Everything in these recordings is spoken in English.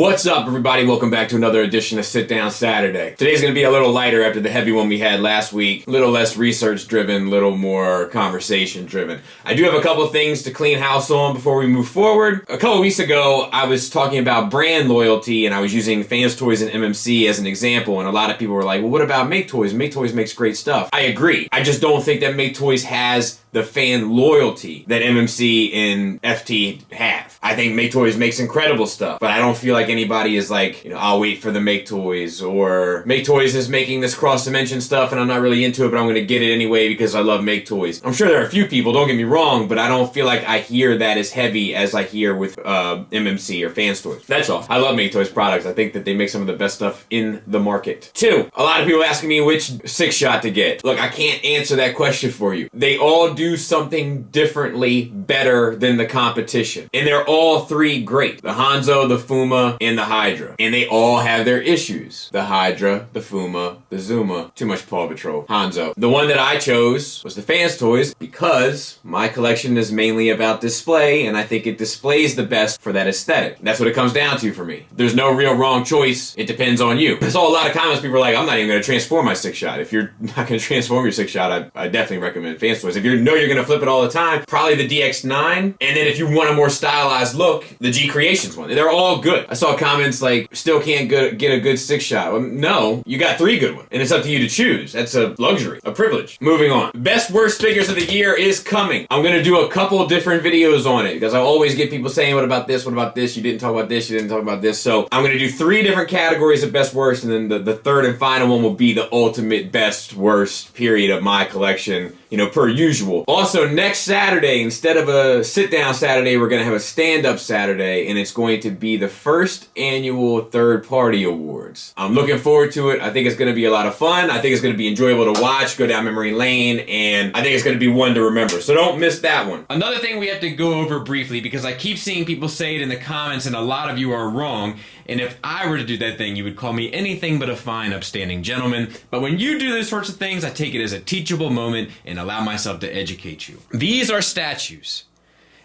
What's up, everybody? Welcome back to another edition of Sit Down Saturday. Today's going to be a little lighter after the heavy one we had last week. A little less research-driven, a little more conversation-driven. I do have a couple of things to clean house on before we move forward. A couple of weeks ago, I was talking about brand loyalty, and I was using Fans Toys and MMC as an example, and a lot of people were like, well, what about Make Toys? Make Toys makes great stuff. I agree. I just don't think that Make Toys has the fan loyalty that MMC and FT have. I think Make Toys makes incredible stuff, but I don't feel like anybody is like, I'll wait for the Make Toys, or Make Toys is making this cross-dimension stuff and I'm not really into it, but I'm going to get it anyway because I love Make Toys. I'm sure there are a few people, don't get me wrong, but I don't feel like I hear that as heavy as I hear with MMC or Fans Toys. That's all. I love Make Toys products. I think that they make some of the best stuff in the market. 2, a lot of people asking me which 6-shot to get. Look, I can't answer that question for you. They all do something differently better than the competition. And they're all 3 great. The Hanzo, the Fuma, and the Hydra. And they all have their issues. The Hydra, the Fuma, the Zuma. Too much Paw Patrol. Hanzo. The one that I chose was the Fans Toys because my collection is mainly about display and I think it displays the best for that aesthetic. That's what it comes down to for me. There's no real wrong choice. It depends on you. I saw a lot of comments, people are like, I'm not even going to transform my 6-shot. If you're not going to transform your 6-shot, I definitely recommend Fans Toys. If you know you're going to flip it all the time, probably the DX9. And then if you want a more stylized look, the G Creations one. They're all good. I saw comments like, still can't get a good 6-shot. Well, no, you got 3 good ones. And it's up to you to choose. That's a luxury, a privilege. Moving on. Best worst figures of the year is coming. I'm going to do a couple different videos on it because I always get people saying, what about this? What about this? You didn't talk about this. You didn't talk about this. So I'm going to do 3 different categories of best worst, and then the third and final one will be the ultimate best worst period of my collection, per usual. Also, next Saturday, instead of a sit-down Saturday, we're going to have a stand-up Saturday, and it's going to be the first annual third-party awards. I'm looking forward to it. I think it's going to be a lot of fun. I think it's going to be enjoyable to watch, go down memory lane, and I think it's going to be one to remember. So don't miss that one. Another thing we have to go over briefly, because I keep seeing people say it in the comments, and a lot of you are wrong, and if I were to do that thing, you would call me anything but a fine, upstanding gentleman. But when you do those sorts of things, I take it as a teachable moment and allow myself to educate you. These are statues.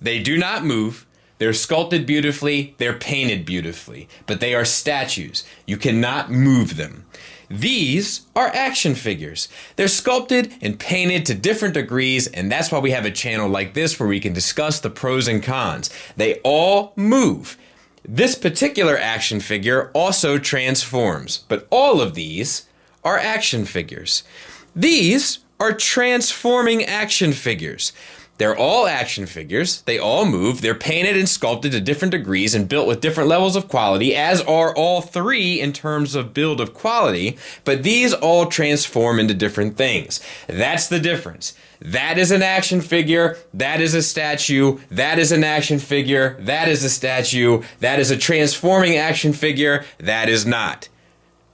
They do not move. They're sculpted beautifully. They're painted beautifully. But they are statues. You cannot move them. These are action figures. They're sculpted and painted to different degrees, and that's why we have a channel like this where we can discuss the pros and cons. They all move. This particular action figure also transforms, but all of these are action figures. These are transforming action figures. They're all action figures. They all move. They're painted and sculpted to different degrees and built with different levels of quality, as are all 3 in terms of build of quality, but these all transform into different things. That's the difference. That is an action figure. That is a statue. That is an action figure. That is a statue. That is a transforming action figure. That is not.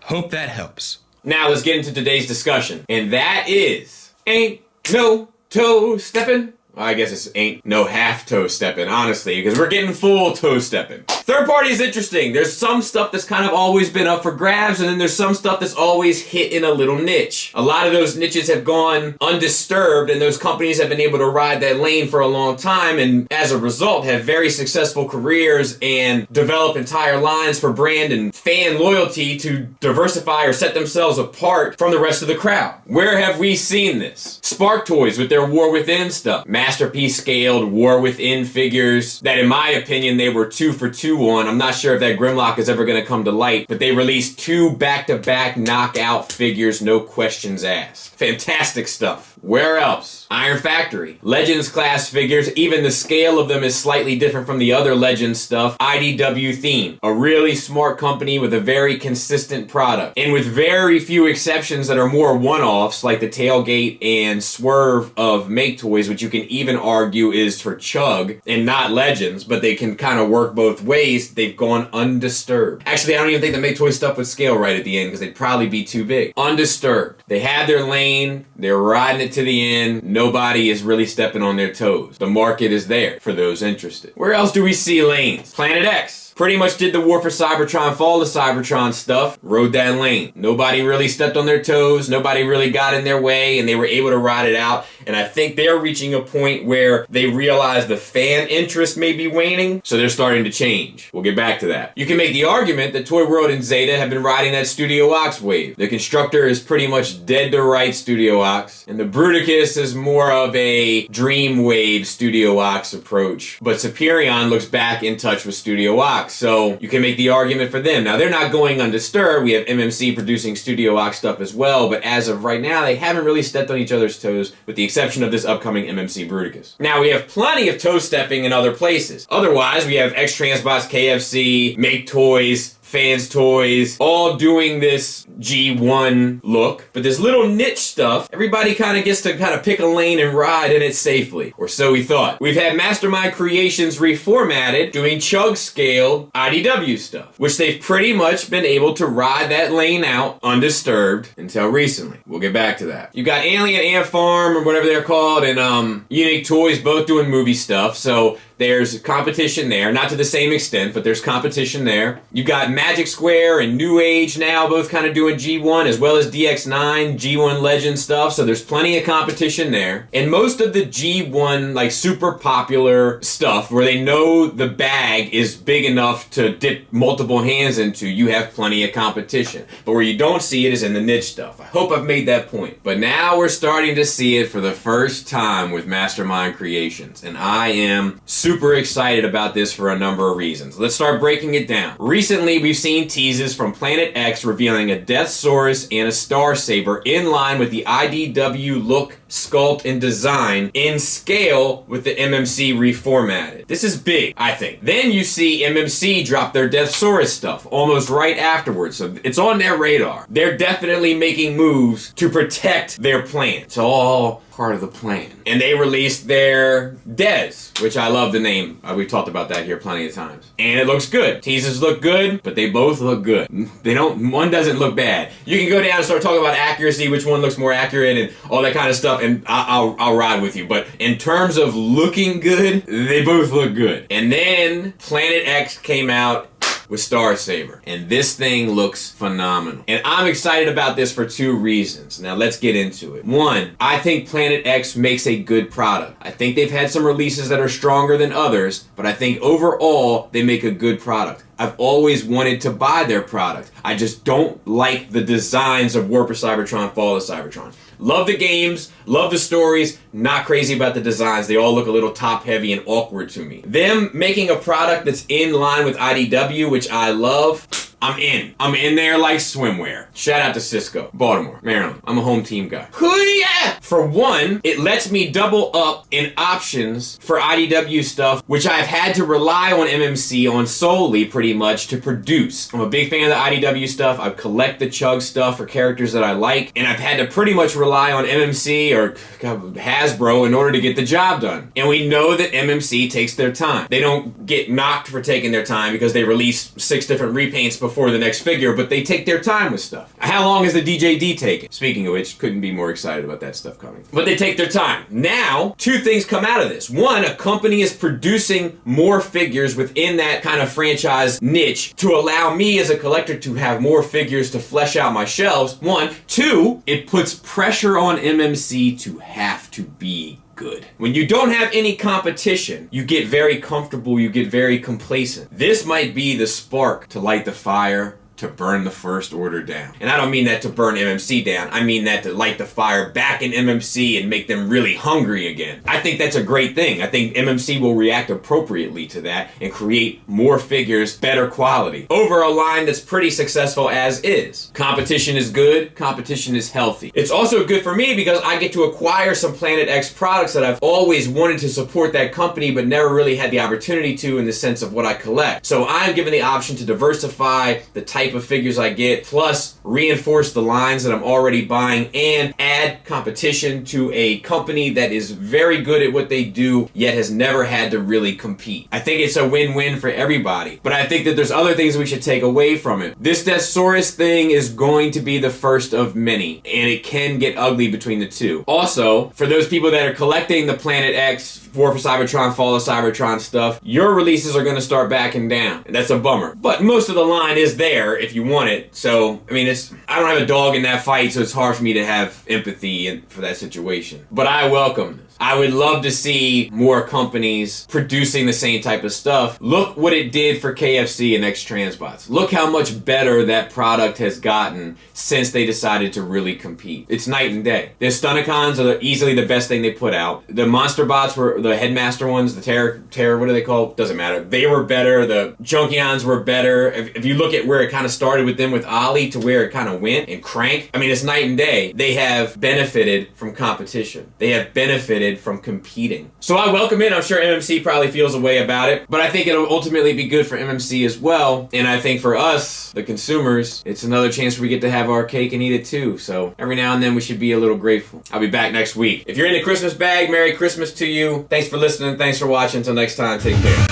Hope that helps. Now let's get into today's discussion. And that is, ain't no toe steppin'. Well, I guess it's ain't no half toe stepping, honestly, because we're getting full toe stepping. Third party is interesting. There's some stuff that's kind of always been up for grabs, and then there's some stuff that's always hit in a little niche. A lot of those niches have gone undisturbed, and those companies have been able to ride that lane for a long time, and as a result have very successful careers and develop entire lines for brand and fan loyalty to diversify or set themselves apart from the rest of the crowd. Where have we seen this? Spark Toys with their War Within stuff. Masterpiece scaled War Within figures that, in my opinion, they were 2 for 2 on. I'm not sure if that Grimlock is ever going to come to light, but they released 2 back-to-back knockout figures, no questions asked. Fantastic stuff. Where else? Iron Factory. Legends class figures, even the scale of them is slightly different from the other Legends stuff. IDW theme. A really smart company with a very consistent product. And with very few exceptions that are more one-offs, like the Tailgate and Swerve of Make Toys, which you can even argue is for Chug and not Legends, but they can kind of work both ways. They've gone undisturbed. Actually, I don't even think the Make Toys stuff would scale right at the end because they'd probably be too big. Undisturbed. They had their lane. They're riding it to the end. Nobody is really stepping on their toes. The market is there for those interested. Where else do we see lanes? Planet X. pretty much did the War for Cybertron, Fall of Cybertron stuff, rode that lane. Nobody really stepped on their toes, nobody really got in their way, and they were able to ride it out. And I think they're reaching a point where they realize the fan interest may be waning, so they're starting to change. We'll get back to that. You can make the argument that Toy World and Zeta have been riding that Studio Ox wave. The constructor is pretty much dead to rights Studio Ox, and the Bruticus is more of a Dreamwave Studio Ox approach. But Superion looks back in touch with Studio Ox, so you can make the argument for them. Now, they're not going undisturbed. We have MMC producing Studio Ox stuff as well, but as of right now, they haven't really stepped on each other's toes, with the exception of this upcoming MMC Bruticus. Now, we have plenty of toe stepping in other places. Otherwise, we have X-Transbots, KFC, Make Toys, Fans Toys, all doing this G1 look. But this little niche stuff, everybody kind of gets to kind of pick a lane and ride in it safely. Or so we thought. We've had Mastermind Creations reformatted, doing chug-scaled IDW stuff, which they've pretty much been able to ride that lane out undisturbed until recently. We'll get back to that. You got Alien Ant Farm, or whatever they're called, and Unique Toys both doing movie stuff, so there's competition there. Not to the same extent, but there's competition there. You got Magic Square and New Age now both kind of doing G1, as well as DX9, G1 Legend stuff, so there's plenty of competition there. And most of the G1, like, super popular stuff, where they know the bag is big enough to dip multiple hands into, you have plenty of competition. But where you don't see it is in the niche stuff. I hope I've made that point. But now we're starting to see it for the first time with Mastermind Creations, and I am super excited about this for a number of reasons. Let's start breaking it down. Recently, we've seen teases from Planet X revealing a Deathsaurus and a Star Saber in line with the IDW look, sculpt, and design in scale with the MMC reformatted. This is big, I think. Then you see MMC drop their Deathsaurus stuff almost right afterwards, so it's on their radar. They're definitely making moves to protect their plan. It's all part of the plan. And they released their Des, which I love the name. We've talked about that here plenty of times. And it looks good. Teasers look good, but they both look good. One doesn't look bad. You can go down and start talking about accuracy, which one looks more accurate and all that kind of stuff, and I'll ride with you. But in terms of looking good, they both look good. And then Planet X came out with Star Saber, and this thing looks phenomenal. And I'm excited about this for two reasons. Now let's get into it. One, I think Planet X makes a good product. I think they've had some releases that are stronger than others, but I think overall they make a good product. I've always wanted to buy their product. I just don't like the designs of War for Cybertron, Fall of Cybertron. Love the games, love the stories, not crazy about the designs. They all look a little top-heavy and awkward to me. Them making a product that's in line with IDW, which I love, I'm in. I'm in there like swimwear. Shout out to Cisco, Baltimore, Maryland. I'm a home team guy. Hoo-yeah! For one, it lets me double up in options for IDW stuff, which I've had to rely on MMC on solely, pretty much, to produce. I'm a big fan of the IDW stuff. I collect the Chug stuff for characters that I like, and I've had to pretty much rely on MMC or Hasbro in order to get the job done. And we know that MMC takes their time. They don't get knocked for taking their time because they release 6 different repaints before the next figure, but they take their time with stuff. How long is the DJD taking? Speaking of which, couldn't be more excited about that stuff coming. But they take their time. Now, 2 things come out of this. One, a company is producing more figures within that kind of franchise niche to allow me as a collector to have more figures to flesh out my shelves. 1. 2, it puts pressure on MMC to have to be good. When you don't have any competition, you get very comfortable, you get very complacent. This might be the spark to light the fire to burn the First Order down. And I don't mean that to burn MMC down. I mean that to light the fire back in MMC and make them really hungry again. I think that's a great thing. I think MMC will react appropriately to that and create more figures, better quality, over a line that's pretty successful as is. Competition is good. Competition is healthy. It's also good for me because I get to acquire some Planet X products that I've always wanted to support that company but never really had the opportunity to in the sense of what I collect. So I'm given the option to diversify the type of figures I get, plus reinforce the lines that I'm already buying and add competition to a company that is very good at what they do yet has never had to really compete. I think it's a win-win for everybody, but I think that there's other things we should take away from it. This Deathsaurus thing is going to be the first of many, and it can get ugly between the two. Also, for those people that are collecting the Planet X War for Cybertron, Fall of Cybertron stuff, your releases are going to start backing down. And that's a bummer. But most of the line is there if you want it. So, I mean, I don't have a dog in that fight, so it's hard for me to have empathy for that situation. But I welcome this. I would love to see more companies producing the same type of stuff. Look what it did for KFC and X-Transbots. Look how much better that product has gotten since they decided to really compete. It's night and day. The Stunticons are easily the best thing they put out. The Monster Bots were the Headmaster ones, the Terror, what do they call? Doesn't matter. They were better. The Junkions were better. If you look at where it kind of started with them with Ollie to where it kind of went and Crank, I mean, it's night and day. They have benefited from competition. They have benefited from competing. So I welcome it. I'm sure MMC probably feels a way about it, but I think it'll ultimately be good for MMC as well. And I think for us, the consumers, it's another chance we get to have our cake and eat it too. So every now and then we should be a little grateful. I'll be back next week. If you're in the Christmas bag, Merry Christmas to you. Thanks for listening. Thanks for watching. Until next time, take care.